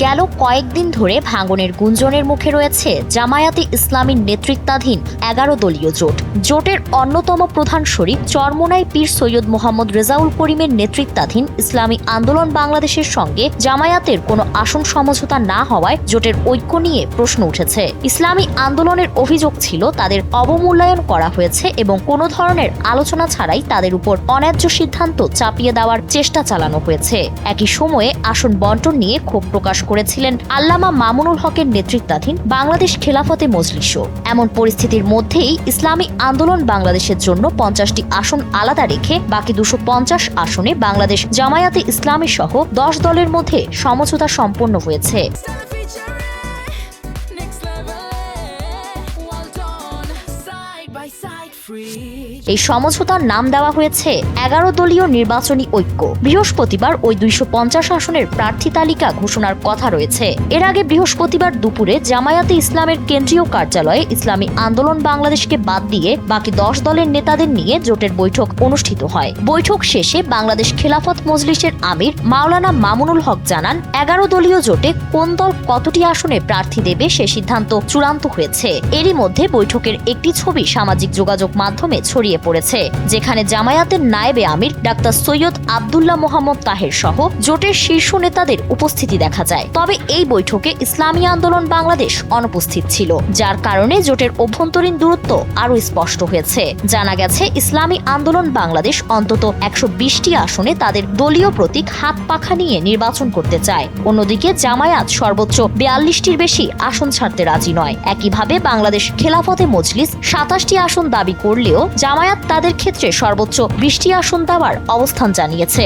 গেল কয়েকদিন ধরে ভাঙনের গুঞ্জনের মুখে রয়েছে জামায়াতে ইসলামীর নেতৃত্বাধীন ১১ দলীয় জোট। জোটের অন্যতম প্রধান শরিক চরমোনাই পীর সৈয়দ মোহাম্মদ রেজাউল করিমের নেতৃত্বাধীন ইসলামী আন্দোলন বাংলাদেশের সঙ্গে জামায়াতের কোনো আসন সমঝোতা না হওয়ায় জোটের ঐক্য নিয়ে প্রশ্ন উঠেছে। ইসলামী আন্দোলনের অভিযোগ ছিল তাদের অবমূল্যায়ন করা হয়েছে এবং কোনো ধরনের আলোচনা ছাড়াই তাদের উপর অন্যায্য সিদ্ধান্ত চাপিয়ে দেওয়ার চেষ্টা চালানো হয়েছে। একই সময়ে আসন বন্টন নিয়ে ক্ষোভ প্রকাশ করেছিলেন আল্লামা মামুনুল হকের নেতৃত্বাধীন বাংলাদেশ খেলাফতে মজলিসও। এমন পরিস্থিতির মধ্যেই ইসলামী আন্দোলন বাংলাদেশের জন্য ৫০টি আসন আলাদা রেখে বাকি ২৫০ আসনে বাংলাদেশ জামায়াতে ইসলামী সহ ১০ দলের মধ্যে সমঝোতা সম্পন্ন হয়েছে। এই সমঝোতার নাম দেওয়া হয়েছে ১১ দলীয় নির্বাচনী ঐক্য। বৃহস্পতিবার ওই ২৫০ আসনের প্রার্থী তালিকা ঘোষণার কথা রয়েছে। এর আগে বৃহস্পতিবার দুপুরে জামায়াতে ইসলামের কেন্দ্রীয় কার্যালয়ে ইসলামী আন্দোলন বাংলাদেশকে বাদ দিয়ে বাকি ১০ দলের নেতাদের নিয়ে জোটের বৈঠক অনুষ্ঠিত হয়। বৈঠক শেষে বাংলাদেশ খেলাফত মজলিসের আমির মাওলানা মামুনুল হক জানান, ১১ দলীয় জোটে কোন দল কতটি আসনে প্রার্থী দেবে সে সিদ্ধান্ত চূড়ান্ত হয়েছে। এরই মধ্যে বৈঠকের একটি ছবি সামাজিক যোগাযোগ মাধ্যমে ছড়িয়ে পড়েছে, যেখানে জামায়াতের নায়েবে আমির ডাক্তার সৈয়দ আব্দুল্লাহ মোহাম্মদ তাহের সহ জোটের শীর্ষ নেতাদের উপস্থিতি দেখা যায়। তবে এই বৈঠকে ইসলামী আন্দোলন বাংলাদেশ অনুপস্থিত ছিল, যার কারণে জোটের অভ্যন্তরীণ দূরত্ব আরও স্পষ্ট হয়েছে। জানা গেছে, ইসলামী আন্দোলন বাংলাদেশ অন্তত ১২০টি আসনে তাদের দলীয় প্রতীক হাত পাখা নিয়ে নির্বাচন করতে চায়। অন্যদিকে জামায়াত সর্বোচ্চ ৪২টির বেশি আসন ছাড়তে রাজি নয়। একইভাবে বাংলাদেশ খেলাফতে মজলিস ২৭টি আসন দাবি করলেও জামায়াত তাদের ক্ষেত্রে সর্বোচ্চ ২০টি আসন দেওয়ার অবস্থান জানিয়েছে।